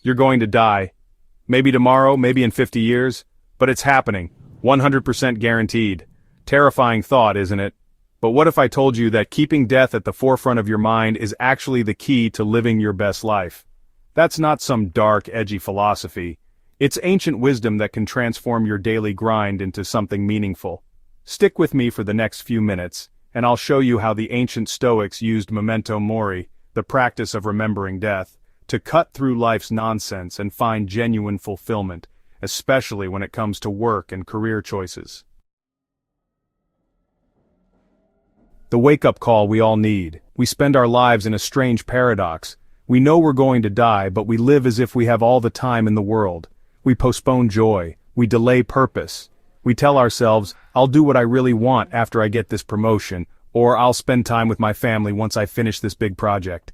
You're going to die. Maybe tomorrow, maybe in 50 years, but it's happening. 100% guaranteed. Terrifying thought, isn't it? But what if I told you that keeping death at the forefront of your mind is actually the key to living your best life? That's not some dark, edgy philosophy. It's ancient wisdom that can transform your daily grind into something meaningful. Stick with me for the next few minutes, and I'll show you how the ancient Stoics used Memento Mori, the practice of remembering death, to cut through life's nonsense and find genuine fulfillment, especially when it comes to work and career choices. The wake-up call we all need. We spend our lives in a strange paradox. We know we're going to die, but we live as if we have all the time in the world. We postpone joy. We delay purpose. We tell ourselves, I'll do what I really want after I get this promotion, or I'll spend time with my family once I finish this big project.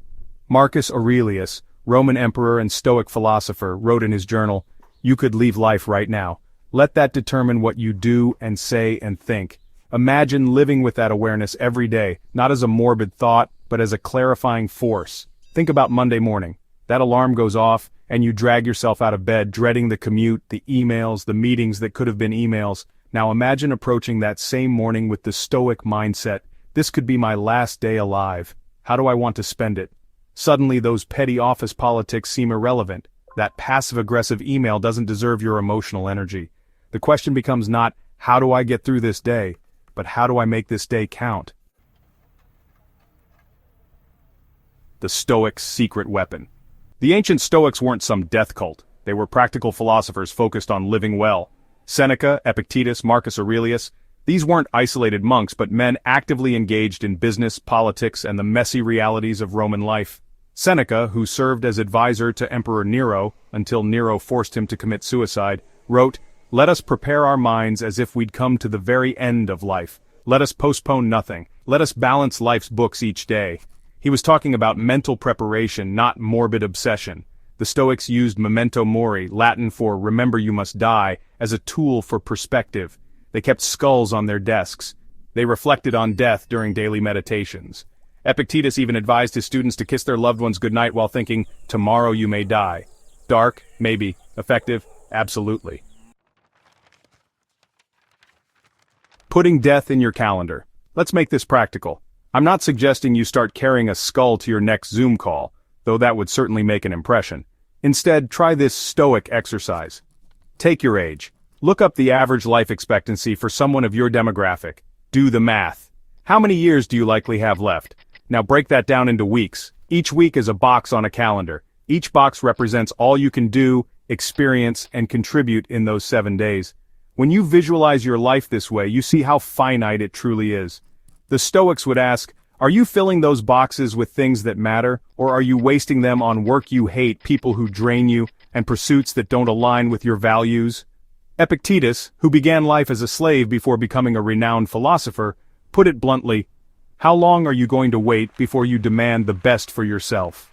Marcus Aurelius, Roman emperor and Stoic philosopher, wrote in his journal, "You could leave life right now. Let that determine what you do and say and think." Imagine living with that awareness every day, not as a morbid thought, but as a clarifying force. Think about Monday morning. That alarm goes off, and you drag yourself out of bed, dreading the commute, the emails, the meetings that could have been emails. Now imagine approaching that same morning with the Stoic mindset. This could be my last day alive. How do I want to spend it? Suddenly those petty office politics seem irrelevant. That passive-aggressive email doesn't deserve your emotional energy. The question becomes not, how do I get through this day, but how do I make this day count? The Stoics' secret weapon. The ancient Stoics weren't some death cult. They were practical philosophers focused on living well. Seneca, Epictetus, Marcus Aurelius, these weren't isolated monks but men actively engaged in business, politics, and the messy realities of Roman life. Seneca, who served as advisor to Emperor Nero, until Nero forced him to commit suicide, wrote, "Let us prepare our minds as if we'd come to the very end of life. Let us postpone nothing. Let us balance life's books each day." He was talking about mental preparation, not morbid obsession. The Stoics used Memento Mori, Latin for remember you must die, as a tool for perspective. They kept skulls on their desks. They reflected on death during daily meditations. Epictetus even advised his students to kiss their loved ones goodnight while thinking, tomorrow you may die. Dark? Maybe. Effective? Absolutely. Putting death in your calendar. Let's make this practical. I'm not suggesting you start carrying a skull to your next Zoom call, though that would certainly make an impression. Instead, try this Stoic exercise. Take your age. Look up the average life expectancy for someone of your demographic. Do the math. How many years do you likely have left? Now break that down into weeks. Each week is a box on a calendar. Each box represents all you can do, experience, and contribute in those 7 days. When you visualize your life this way, you see how finite it truly is. The Stoics would ask, are you filling those boxes with things that matter, or are you wasting them on work you hate, people who drain you, and pursuits that don't align with your values? Epictetus, who began life as a slave before becoming a renowned philosopher, put it bluntly, how long are you going to wait before you demand the best for yourself?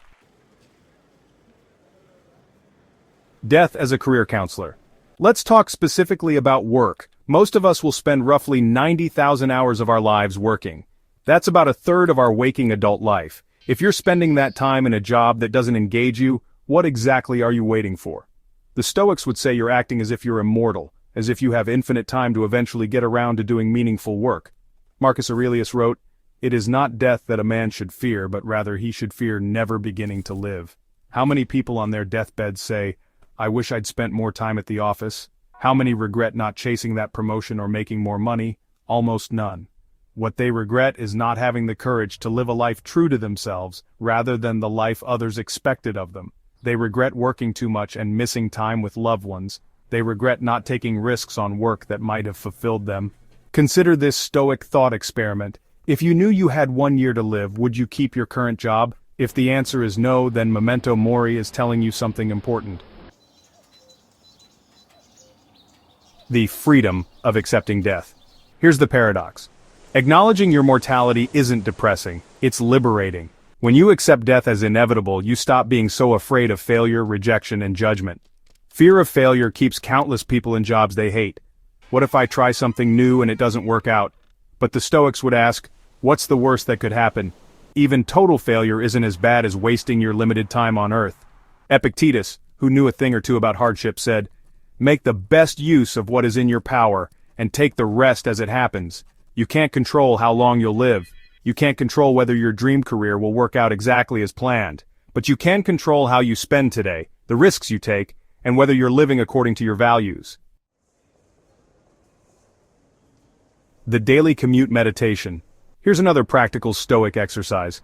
Death as a career counselor. Let's talk specifically about work. Most of us will spend roughly 90,000 hours of our lives working. That's about a third of our waking adult life. If you're spending that time in a job that doesn't engage you, what exactly are you waiting for? The Stoics would say you're acting as if you're immortal, as if you have infinite time to eventually get around to doing meaningful work. Marcus Aurelius wrote, "It is not death that a man should fear, but rather he should fear never beginning to live." How many people on their deathbed say, I wish I'd spent more time at the office? How many regret not chasing that promotion or making more money? Almost none. What they regret is not having the courage to live a life true to themselves, rather than the life others expected of them. They regret working too much and missing time with loved ones. They regret not taking risks on work that might have fulfilled them. Consider this Stoic thought experiment. If you knew you had 1 year to live, would you keep your current job? If the answer is no, then Memento Mori is telling you something important. The freedom of accepting death. Here's the paradox. Acknowledging your mortality isn't depressing, it's liberating. When you accept death as inevitable, you stop being so afraid of failure, rejection, and judgment. Fear of failure keeps countless people in jobs they hate. What if I try something new and it doesn't work out? But the Stoics would ask, what's the worst that could happen? Even total failure isn't as bad as wasting your limited time on Earth. Epictetus, who knew a thing or two about hardship, said, "Make the best use of what is in your power, and take the rest as it happens. You can't control how long you'll live. You can't control whether your dream career will work out exactly as planned. But you can control how you spend today, the risks you take, and whether you're living according to your values." The daily commute meditation. Here's another practical Stoic exercise.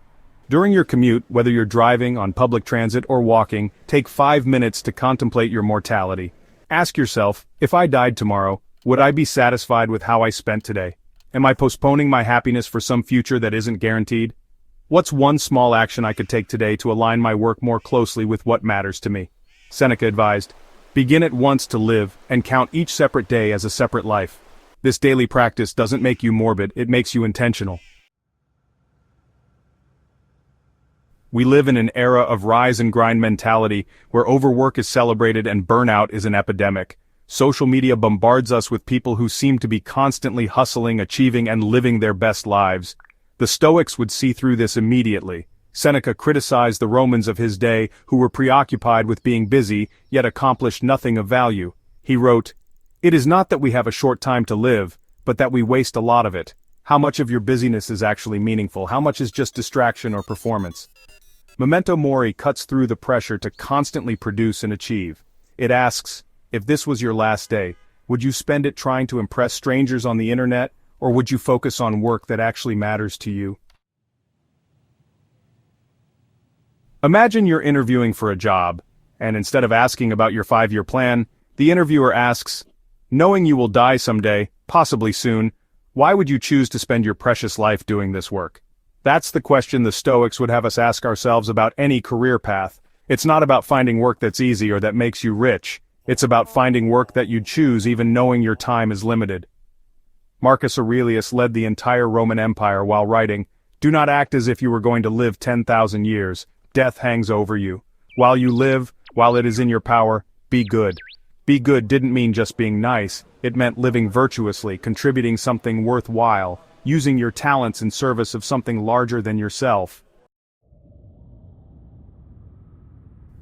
During your commute, whether you're driving, on public transit, or walking, take 5 minutes to contemplate your mortality. Ask yourself, if I died tomorrow, would I be satisfied with how I spent today? Am I postponing my happiness for some future that isn't guaranteed? What's one small action I could take today to align my work more closely with what matters to me? Seneca advised, "Begin at once to live, and count each separate day as a separate life." This daily practice doesn't make you morbid, it makes you intentional. We live in an era of rise and grind mentality, where overwork is celebrated and burnout is an epidemic. Social media bombards us with people who seem to be constantly hustling, achieving, and living their best lives. The Stoics would see through this immediately. Seneca criticized the Romans of his day who were preoccupied with being busy, yet accomplished nothing of value. He wrote, "It is not that we have a short time to live, but that we waste a lot of it. How much of your busyness is actually meaningful? How much is just distraction or performance?" Memento Mori cuts through the pressure to constantly produce and achieve. It asks, if this was your last day, would you spend it trying to impress strangers on the internet, or would you focus on work that actually matters to you? Imagine you're interviewing for a job, and instead of asking about your 5-year plan, the interviewer asks, knowing you will die someday, possibly soon, why would you choose to spend your precious life doing this work? That's the question the Stoics would have us ask ourselves about any career path. It's not about finding work that's easy or that makes you rich. It's about finding work that you choose even knowing your time is limited. Marcus Aurelius led the entire Roman Empire while writing, "Do not act as if you were going to live 10,000 years. Death hangs over you. While you live, while it is in your power, be good." Be good didn't mean just being nice, it meant living virtuously, contributing something worthwhile, using your talents in service of something larger than yourself.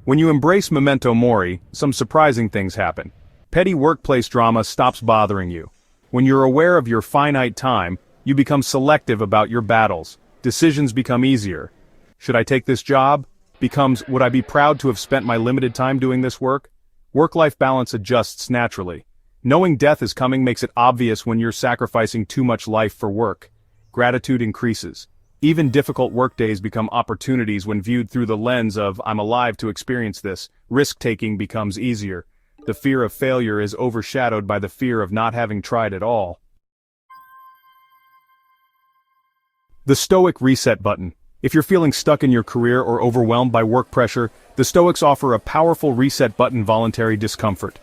When you embrace Memento Mori, some surprising things happen. Petty workplace drama stops bothering you. When you're aware of your finite time, you become selective about your battles. Decisions become easier. Should I take this job? Becomes, would I be proud to have spent my limited time doing this work? Work-life balance adjusts naturally. Knowing death is coming makes it obvious when you're sacrificing too much life for work. Gratitude increases. Even difficult workdays become opportunities when viewed through the lens of, I'm alive to experience this. Risk-taking becomes easier. The fear of failure is overshadowed by the fear of not having tried at all. The Stoic reset button. If you're feeling stuck in your career or overwhelmed by work pressure, the Stoics offer a powerful reset button: voluntary discomfort.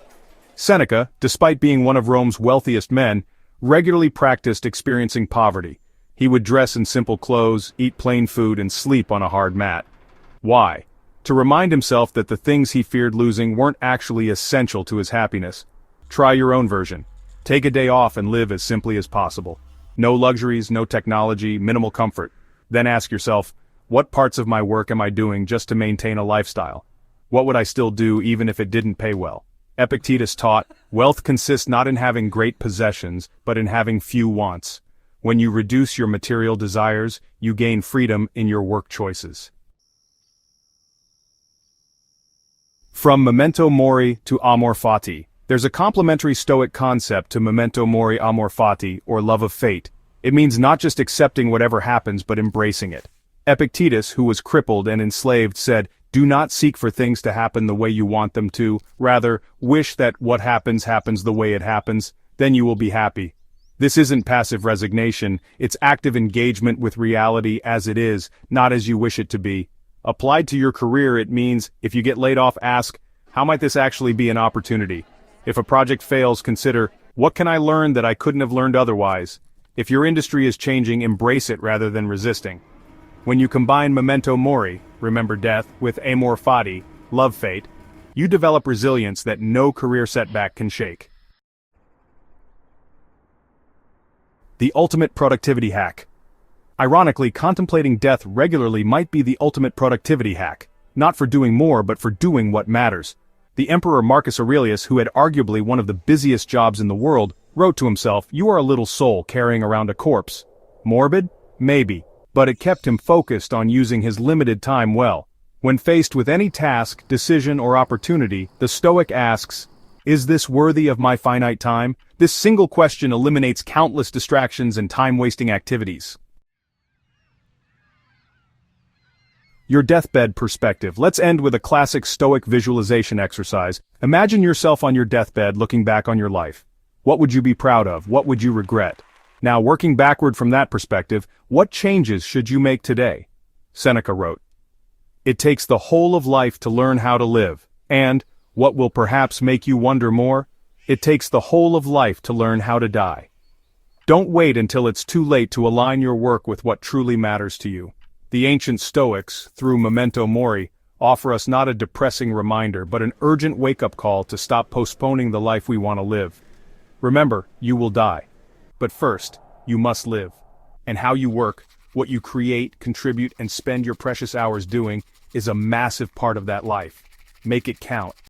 Seneca, despite being one of Rome's wealthiest men, regularly practiced experiencing poverty. He would dress in simple clothes, eat plain food, and sleep on a hard mat. Why? To remind himself that the things he feared losing weren't actually essential to his happiness. Try your own version. Take a day off and live as simply as possible. No luxuries, no technology, minimal comfort. Then ask yourself, what parts of my work am I doing just to maintain a lifestyle? What would I still do even if it didn't pay well? Epictetus taught, wealth consists not in having great possessions, but in having few wants. When you reduce your material desires, you gain freedom in your work choices. From Memento Mori to Amor Fati. There's a complementary Stoic concept to Memento Mori Amor Fati, or love of fate. It means not just accepting whatever happens but embracing it. Epictetus, who was crippled and enslaved, said, do not seek for things to happen the way you want them to, rather, wish that what happens happens the way it happens, then you will be happy. This isn't passive resignation, it's active engagement with reality as it is, not as you wish it to be. Applied to your career, it means, if you get laid off, ask, how might this actually be an opportunity? If a project fails, consider, what can I learn that I couldn't have learned otherwise? If your industry is changing, embrace it rather than resisting. When you combine Memento Mori, remember death, with Amor Fati, love fate, you develop resilience that no career setback can shake. The ultimate productivity hack. Ironically, contemplating death regularly might be the ultimate productivity hack, not for doing more but for doing what matters. The Emperor Marcus Aurelius, who had arguably one of the busiest jobs in the world, wrote to himself, "You are a little soul carrying around a corpse." Morbid? Maybe. But it kept him focused on using his limited time well. When faced with any task, decision, or opportunity, the Stoic asks, "Is this worthy of my finite time?" This single question eliminates countless distractions and time-wasting activities. Your deathbed perspective. Let's end with a classic Stoic visualization exercise. Imagine yourself on your deathbed looking back on your life. What would you be proud of? What would you regret? Now, working backward from that perspective, what changes should you make today? Seneca wrote, "It takes the whole of life to learn how to live, and, what will perhaps make you wonder more, it takes the whole of life to learn how to die." Don't wait until it's too late to align your work with what truly matters to you. The ancient Stoics, through Memento Mori, offer us not a depressing reminder but an urgent wake-up call to stop postponing the life we want to live. Remember, you will die. But first, you must live. And how you work, what you create, contribute, and spend your precious hours doing, is a massive part of that life. Make it count.